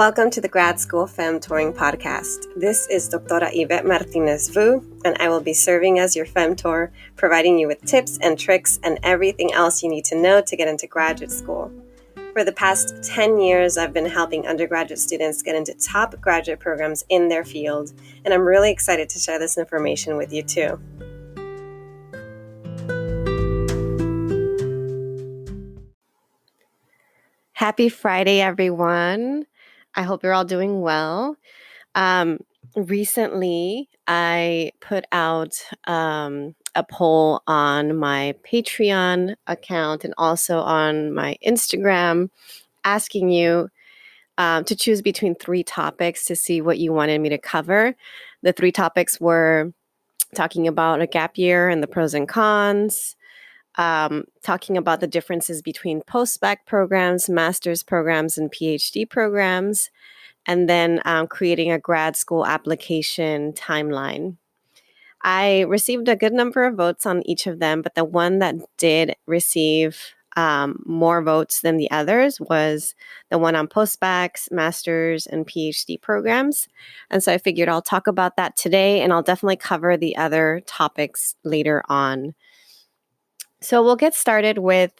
Welcome to the Grad School Femtoring Podcast. This is Doctora Yvette Martinez Vu, and I will be serving as your femtor, providing you with tips and tricks and everything else you need to know to get into graduate school. For the past 10 years, I've been helping undergraduate students get into top graduate programs in their field, and I'm really excited to share this information with you too. Happy Friday, everyone. I hope you're all doing well. Recently, I put out a poll on my Patreon account and also on my Instagram asking you to choose between 3 topics to see what you wanted me to cover. The 3 topics were talking about a gap year and the pros and cons, talking about the differences between post-bac programs, master's programs, and PhD programs, and then creating a grad school application timeline. I received a good number of votes on each of them, but the one that did receive more votes than the others was the one on postbacs, master's, and PhD programs. And so I figured I'll talk about that today, and I'll definitely cover the other topics later on. So we'll get started with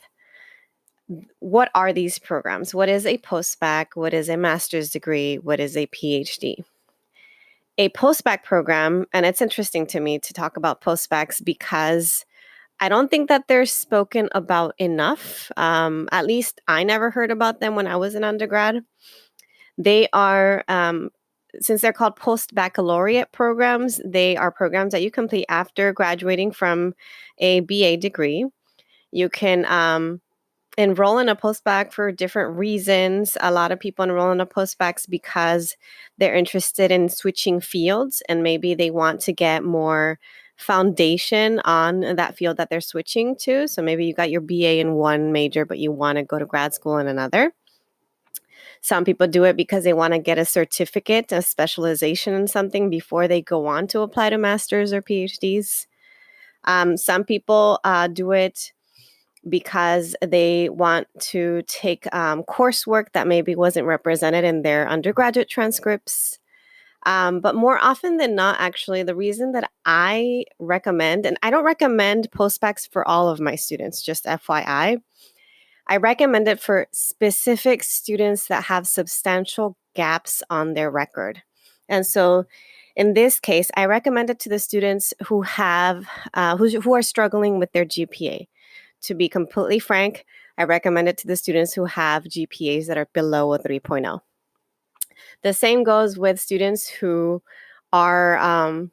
what are these programs? What is a postbac? What is a master's degree? What is a PhD? A postbac program, and it's interesting to me to talk about postbacs because I don't think that they're spoken about enough. At least I never heard about them when I was an undergrad. They are, since they're called post-baccalaureate programs, they are programs that you complete after graduating from a BA degree. You can enroll in a postbac for different reasons. A lot of people enroll in a postbacs because they're interested in switching fields and maybe they want to get more foundation on that field that they're switching to. So maybe you got your BA in one major, but you want to go to grad school in another. Some people do it because they want to get a certificate, a specialization in something before they go on to apply to masters or PhDs. Some people do it because they want to take coursework that maybe wasn't represented in their undergraduate transcripts. But more often than not, actually, the reason that I recommend, and I don't recommend postbacs for all of my students, just FYI, I recommend it for specific students that have substantial gaps on their record. And so in this case, I recommend it to the students who have who are struggling with their GPA. To be completely frank, I recommend it to the students who have GPAs that are below a 3.0. The same goes with students who are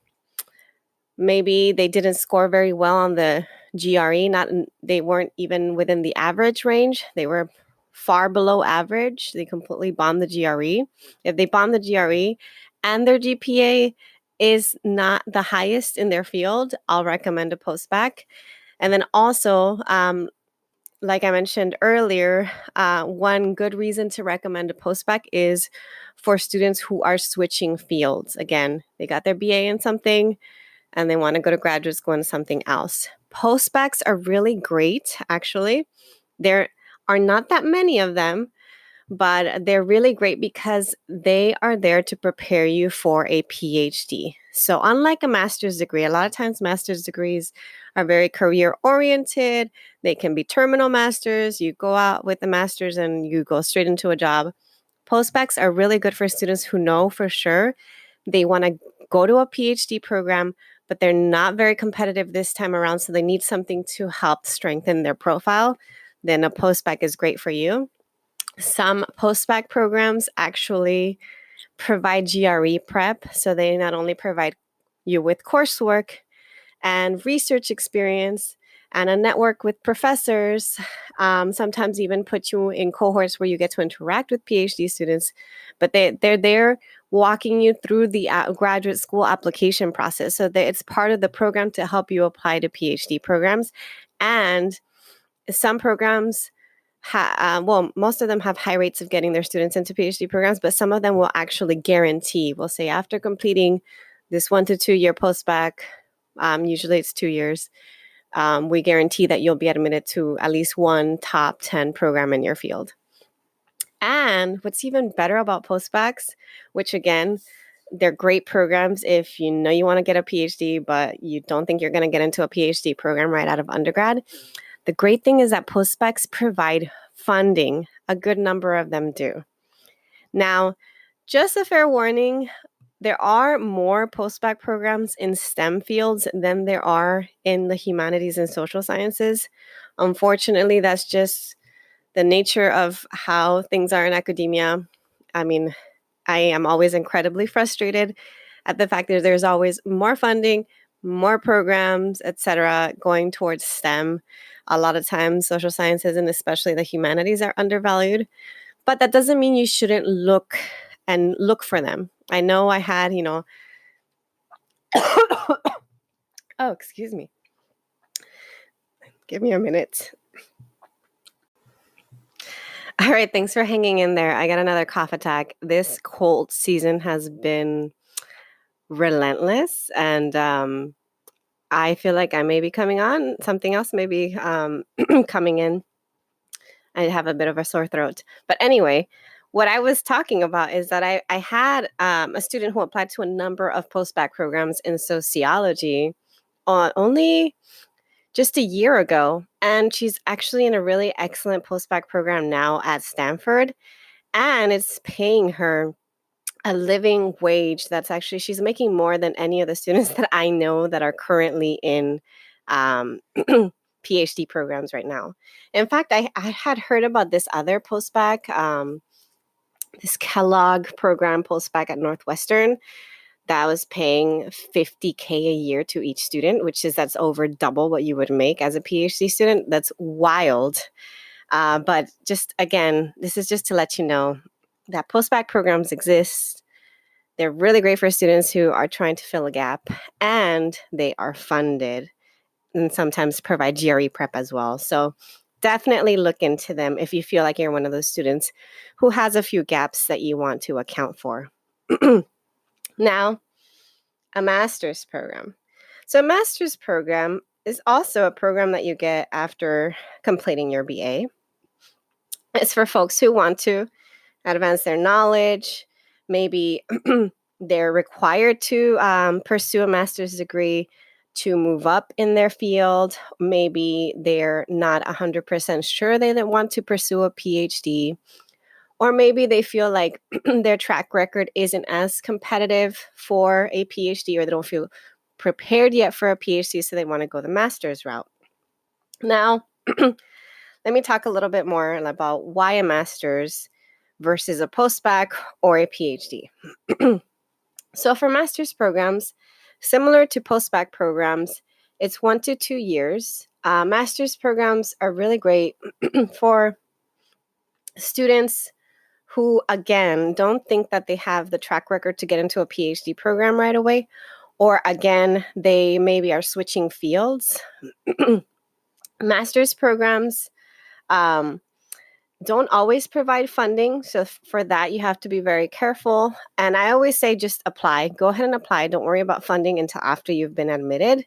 maybe they didn't score very well on the GRE. They weren't even within the average range. They were far below average. They completely bombed the GRE. If they bomb the GRE and their GPA is not the highest in their field, I'll recommend a postbac. And then also, like I mentioned earlier, one good reason to recommend a postbac is for students who are switching fields. Again, they got their BA in something and they want to go to graduate school in something else. Postbacs are really great, actually. There are not that many of them, but they're really great because they are there to prepare you for a PhD. So unlike a master's degree, a lot of times master's degrees are very career-oriented. They can be terminal masters. You go out with the master's and you go straight into a job. Postbacs are really good for students who know for sure they want to go to a PhD program, but they're not very competitive this time around, so they need something to help strengthen their profile. Then a postbac is great for you. Some postbac programs actually provide GRE prep, so they not only provide you with coursework and research experience and a network with professors, sometimes even put you in cohorts where you get to interact with PhD students, but they're there walking you through the graduate school application process. So it's part of the program to help you apply to PhD programs. And some programs most of them have high rates of getting their students into PhD programs, but some of them will actually guarantee, we'll say after completing this 1 to 2 year postbac, usually it's 2 years, we guarantee that you'll be admitted to at least one top 10 program in your field. And what's even better about postbacs, which again, they're great programs if you know you want to get a PhD, but you don't think you're going to get into a PhD program right out of undergrad. The great thing is that postbacs provide funding. A good number of them do. Now, just a fair warning, there are more postbac programs in STEM fields than there are in the humanities and social sciences. Unfortunately, that's just the nature of how things are in academia. I mean, I am always incredibly frustrated at the fact that there's always more funding, more programs, etc., going towards STEM. A lot of times, social sciences and especially the humanities are undervalued, but that doesn't mean you shouldn't look for them. I know I had, oh, excuse me. Give me a minute. All right, thanks for hanging in there. I got another cough attack. This cold season has been relentless, and I feel like I may be coming on. Something else may be coming in. I have a bit of a sore throat. But anyway, what I was talking about is that I had a student who applied to a number of postbac programs in sociology only just a year ago. And she's actually in a really excellent postbac program now at Stanford. And it's paying her a living wage that's actually, she's making more than any of the students that I know that are currently in PhD programs right now. In fact, I had heard about this other postbac, this Kellogg program postbac at Northwestern that was paying $50K a year to each student, that's over double what you would make as a PhD student. That's wild. But just again, this is just to let you know that postbac programs exist. They're really great for students who are trying to fill a gap, and they are funded and sometimes provide GRE prep as well. So definitely look into them if you feel like you're one of those students who has a few gaps that you want to account for. Now, a master's program. So a master's program is also a program that you get after completing your BA. It's for folks who want to advance their knowledge. Maybe they're required to pursue a master's degree to move up in their field. Maybe they're not 100% sure they want to pursue a PhD. Or maybe they feel like their track record isn't as competitive for a PhD, or they don't feel prepared yet for a PhD, so they want to go the master's route. Now, let me talk a little bit more about why a master's versus a postbac or a PhD. So for master's programs, similar to postbac programs, it's 1 to 2 years. Master's programs are really great for students who, again, don't think that they have the track record to get into a PhD program right away, or again, they maybe are switching fields. Master's programs don't always provide funding, so for that, you have to be very careful. And I always say just apply. Go ahead and apply. Don't worry about funding until after you've been admitted.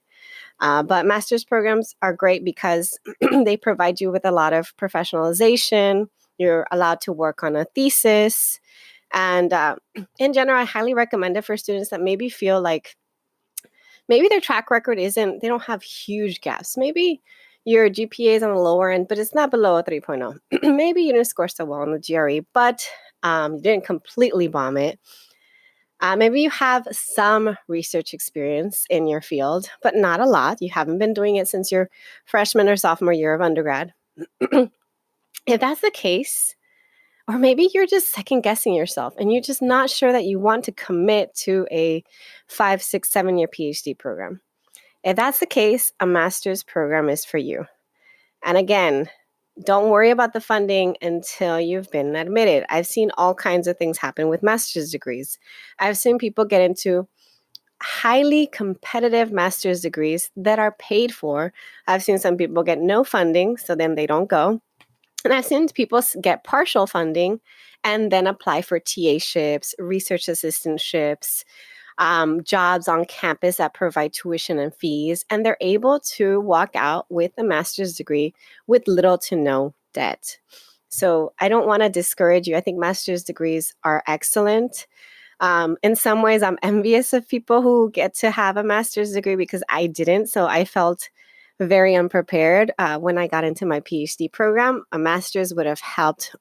But master's programs are great because they provide you with a lot of professionalization. You're allowed to work on a thesis. And in general, I highly recommend it for students that maybe feel like maybe their track record they don't have huge gaps. Maybe your GPA is on the lower end, but it's not below a 3.0. Maybe you didn't score so well on the GRE, but you didn't completely bomb it. Maybe you have some research experience in your field, but not a lot. You haven't been doing it since your freshman or sophomore year of undergrad. If that's the case, or maybe you're just second guessing yourself and you're just not sure that you want to commit to a 5, 6, 7-year PhD program. If that's the case, a master's program is for you. And again, don't worry about the funding until you've been admitted. I've seen all kinds of things happen with master's degrees. I've seen people get into highly competitive master's degrees that are paid for. I've seen some people get no funding, so then they don't go. And I've seen people get partial funding and then apply for TA-ships, research assistantships, jobs on campus that provide tuition and fees, and they're able to walk out with a master's degree with little to no debt. So I don't want to discourage you. I think master's degrees are excellent. In some ways, I'm envious of people who get to have a master's degree because I didn't. So I felt very unprepared when I got into my PhD program. A master's would have helped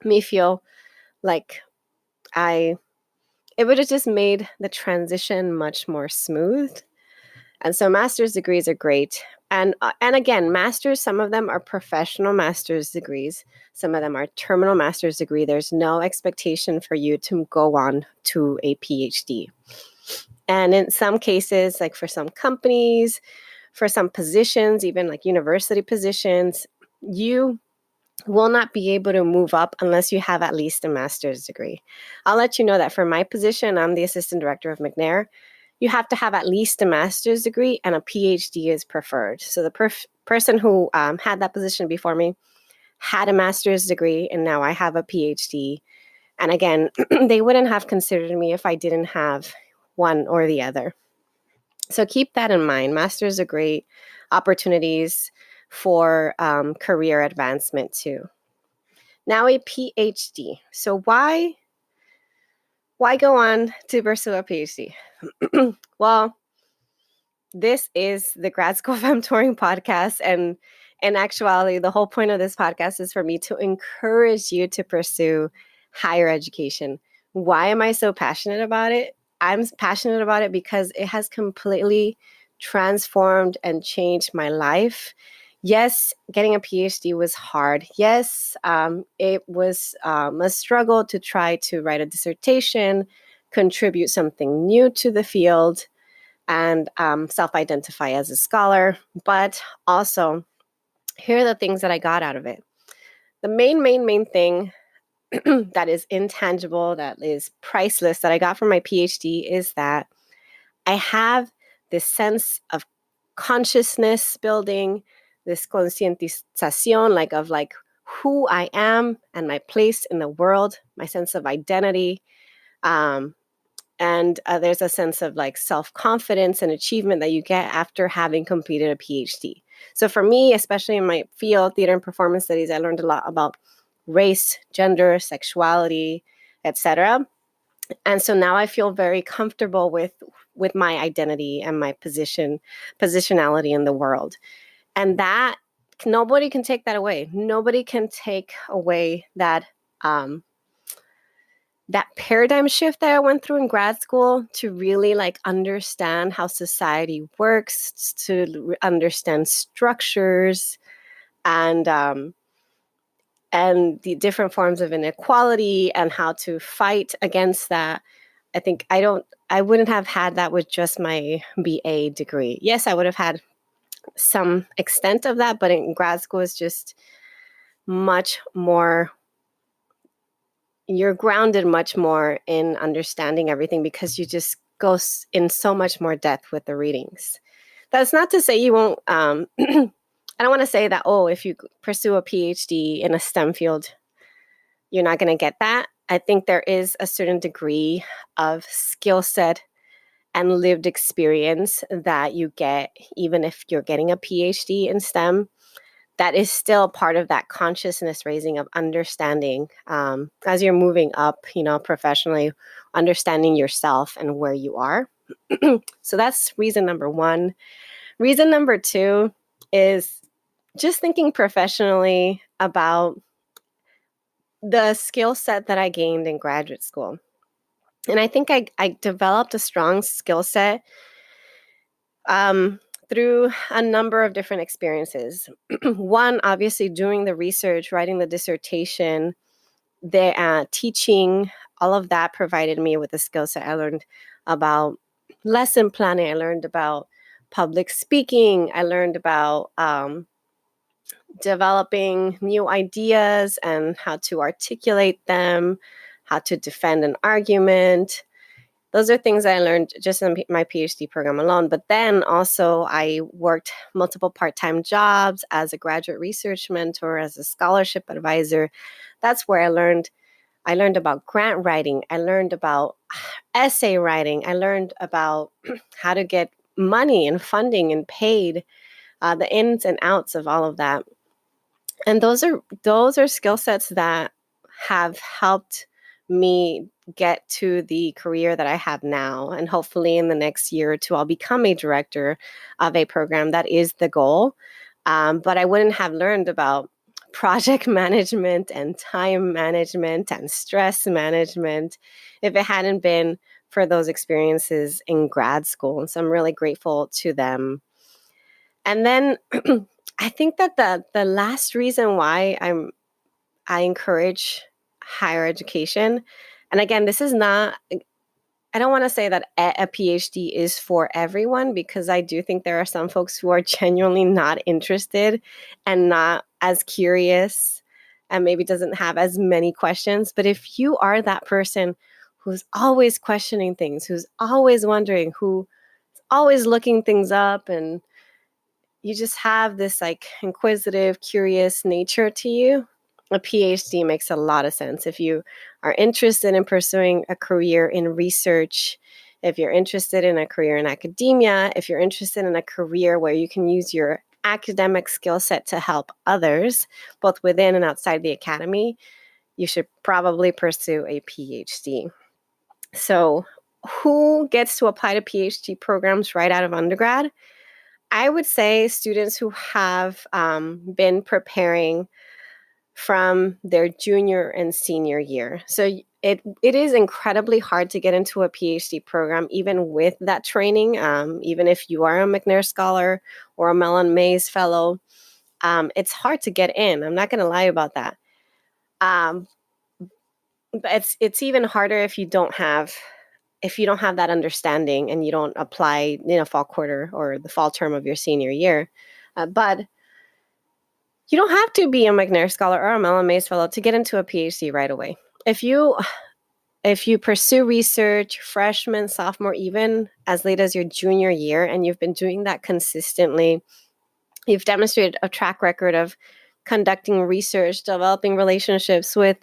me feel like it would have just made the transition much more smooth. And so master's degrees are great. And again, masters, some of them are professional master's degrees. Some of them are terminal master's degree. There's no expectation for you to go on to a PhD. And in some cases, like for some companies, for some positions, even like university positions, you will not be able to move up unless you have at least a master's degree. I'll let you know that for my position, I'm the assistant director of McNair. You have to have at least a master's degree and a PhD is preferred. So the person who had that position before me had a master's degree and now I have a PhD. And again, they wouldn't have considered me if I didn't have one or the other. So keep that in mind. Masters are great opportunities for career advancement too. Now a PhD. So why go on to pursue a PhD? Well, this is the Grad School Femtoring Podcast. And in actuality, the whole point of this podcast is for me to encourage you to pursue higher education. Why am I so passionate about it? I'm passionate about it because it has completely transformed and changed my life. Yes, getting a PhD was hard. Yes, it was a struggle to try to write a dissertation, contribute something new to the field, and self-identify as a scholar. But also, here are the things that I got out of it. The main thing that is intangible, that is priceless, that I got from my PhD is that I have this sense of consciousness building, this concientización, like who I am and my place in the world, my sense of identity. And there's a sense of like self-confidence and achievement that you get after having completed a PhD. So for me, especially in my field, theater and performance studies, I learned a lot about race, gender, sexuality, etc. And so now I feel very comfortable with my identity and my positionality in the world. And that nobody can take that away. Nobody can take away that that paradigm shift that I went through in grad school to really like understand how society works, to understand structures and the different forms of inequality and how to fight against that. I think I wouldn't have had that with just my BA degree. Yes, I would have had some extent of that, but in grad school is just much more, you're grounded much more in understanding everything because you just go in so much more depth with the readings. That's not to say you won't, I don't want to say that, if you pursue a PhD in a STEM field, you're not going to get that. I think there is a certain degree of skill set and lived experience that you get even if you're getting a PhD in STEM. That is still part of that consciousness raising of understanding as you're moving up, professionally, understanding yourself and where you are. So that's reason number one. Reason number two is just thinking professionally about the skill set that I gained in graduate school. And I think I developed a strong skill set through a number of different experiences. One, obviously, doing the research, writing the dissertation, the teaching, all of that provided me with a skill set. I learned about lesson planning. I learned about public speaking. I learned about developing new ideas and how to articulate them, how to defend an argument. Those are things I learned just in my PhD program alone. But then also I worked multiple part-time jobs as a graduate research mentor, as a scholarship advisor. That's where I learned about grant writing. I learned about essay writing. I learned about how to get money and funding and paid, the ins and outs of all of that. And those are skill sets that have helped me get to the career that I have now. And hopefully in the next year or two, I'll become a director of a program. That is the goal. But I wouldn't have learned about project management and time management and stress management if it hadn't been for those experiences in grad school. And so I'm really grateful to them. And then I think that the last reason why I encourage higher education, and again, this is not, I don't want to say that a PhD is for everyone, because I do think there are some folks who are genuinely not interested and not as curious and maybe doesn't have as many questions. But if you are that person who's always questioning things, who's always wondering, who's always looking things up, and you just have this like inquisitive, curious nature to you, a PhD makes a lot of sense. If you are interested in pursuing a career in research, if you're interested in a career in academia, if you're interested in a career where you can use your academic skill set to help others, both within and outside the academy, you should probably pursue a PhD. So, who gets to apply to PhD programs right out of undergrad? I would say students who have been preparing from their junior and senior year. So it is incredibly hard to get into a PhD program, even with that training. Even if you are a McNair Scholar or a Mellon Mays Fellow, it's hard to get in. I'm not going to lie about that. But it's even harder if you don't have that understanding and you don't apply fall quarter or the fall term of your senior year. But you don't have to be a McNair Scholar or a Mellon Mays Fellow to get into a PhD right away. If you pursue research freshman, sophomore, even as late as your junior year, and you've been doing that consistently, you've demonstrated a track record of conducting research, developing relationships with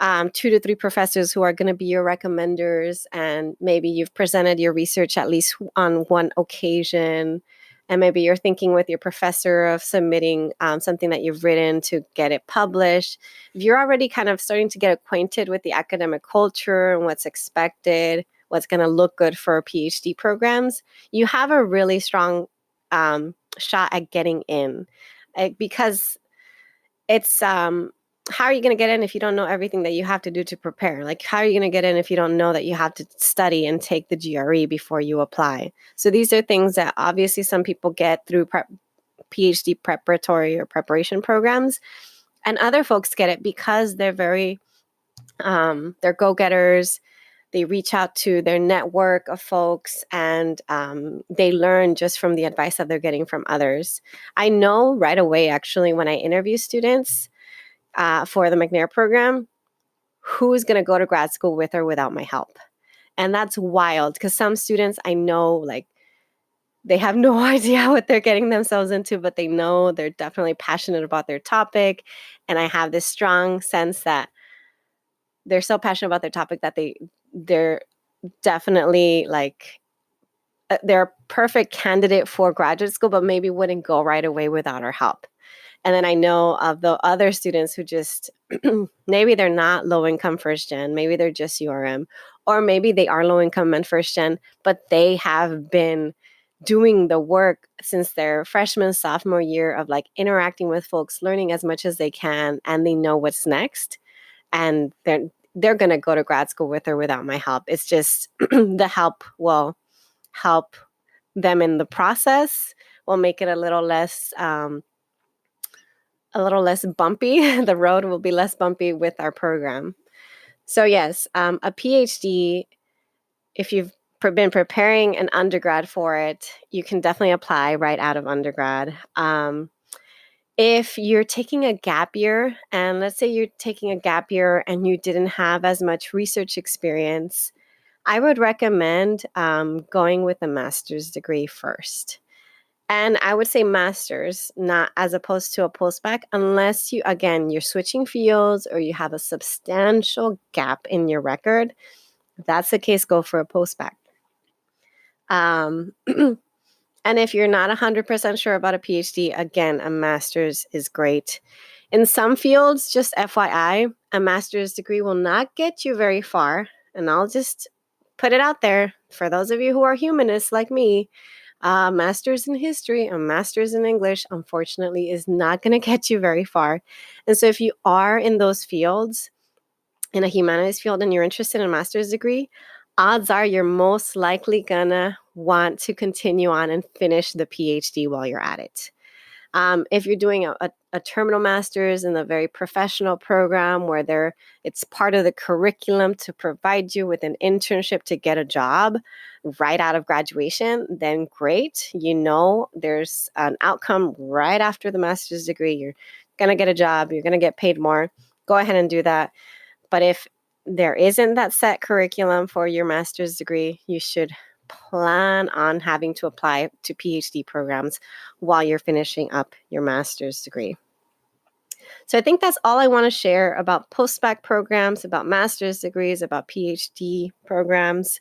2 to 3 professors who are going to be your recommenders, and maybe you've presented your research at least on one occasion, and maybe you're thinking with your professor of submitting something that you've written to get it published. If you're already kind of starting to get acquainted with the academic culture and what's expected, what's going to look good for PhD programs, you have a really strong shot at getting in, because it's how are you going to get in if you don't know everything that you have to do to prepare? Like, how are you going to get in if you don't know that you have to study and take the GRE before you apply? So these are things that obviously some people get through PhD preparatory or preparation programs, and other folks get it because they're very, they're go-getters. They reach out to their network of folks, and they learn just from the advice that they're getting from others. I know right away, actually, when I interview students for the McNair program, who's going to go to grad school with or without my help. And that's wild, because some students I know, like, they have no idea what they're getting themselves into, but they know they're definitely passionate about their topic. And I have this strong sense that they're so passionate about their topic that they're definitely like, they're a perfect candidate for graduate school, but maybe wouldn't go right away without our help. And then I know of the other students who just, maybe they're not low-income first gen, maybe they're just URM, or maybe they are low-income and first gen, but they have been doing the work since their freshman, sophomore year of like interacting with folks, learning as much as they can, and they know what's next. And they're going to go to grad school with or without my help. It's just the help will help them in the process, will make it a little less bumpy. The road will be less bumpy with our program. So yes, a PhD, if you've been preparing an undergrad for it, you can definitely apply right out of undergrad. If you're taking a gap year, and let's say you're taking a gap year and you didn't have as much research experience, I would recommend going with a master's degree first. And I would say master's, not as opposed to a postbac, unless you're switching fields or you have a substantial gap in your record. If that's the case, go for a postbac. And if you're not 100% sure about a PhD, again, a master's is great. In some fields, just FYI, a master's degree will not get you very far. And I'll just put it out there for those of you who are humanists like me. Master's in history, a master's in English, unfortunately, is not going to get you very far. And so if you are in those fields, in a humanities field, and you're interested in a master's degree, odds are you're most likely going to want to continue on and finish the PhD while you're at it. If you're doing a terminal master's in a very professional program where it's part of the curriculum to provide you with an internship to get a job right out of graduation, then great. You know there's an outcome right after the master's degree. You're going to get a job. You're going to get paid more. Go ahead and do that. But if there isn't that set curriculum for your master's degree, you should plan on having to apply to PhD programs while you're finishing up your master's degree. So I think that's all I want to share about post-bac programs, about master's degrees, about PhD programs.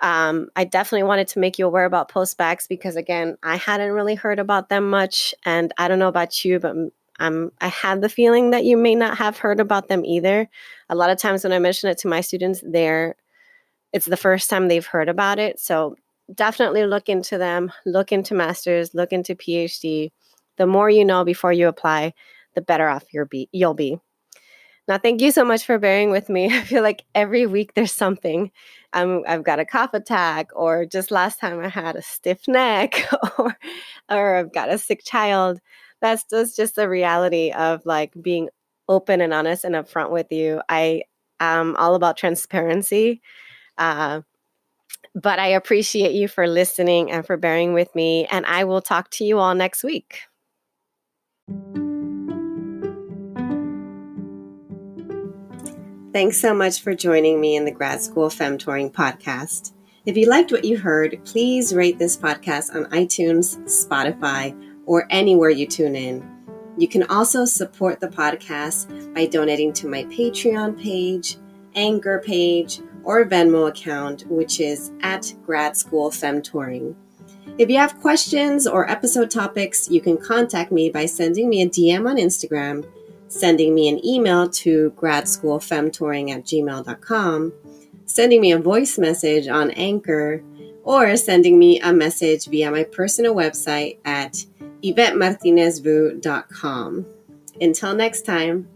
I definitely wanted to make you aware about post-bacs because, again, I hadn't really heard about them much. And I don't know about you, but I have the feeling that you may not have heard about them either. A lot of times when I mention it to my students, it's the first time they've heard about it. So definitely look into them, look into master's, look into PhD. The more you know before you apply, the better off you'll be. Now, thank you so much for bearing with me. I feel like every week there's something. I've got a cough attack, or just last time I had a stiff neck, or I've got a sick child. That's just the reality of like being open and honest and upfront with you. I am all about transparency. But I appreciate you for listening and for bearing with me. And I will talk to you all next week. Thanks so much for joining me in the Grad School Femtoring Podcast. If you liked what you heard, please rate this podcast on iTunes, Spotify, or anywhere you tune in. You can also support the podcast by donating to my Patreon page, Anchor page, or Venmo account, which is at Grad School Femtoring. If you have questions or episode topics, you can contact me by sending me a DM on Instagram, sending me an email to gradschoolfemtoring@gmail.com, sending me a voice message on Anchor, or sending me a message via my personal website at YvetteMartinezvu.com. Until next time.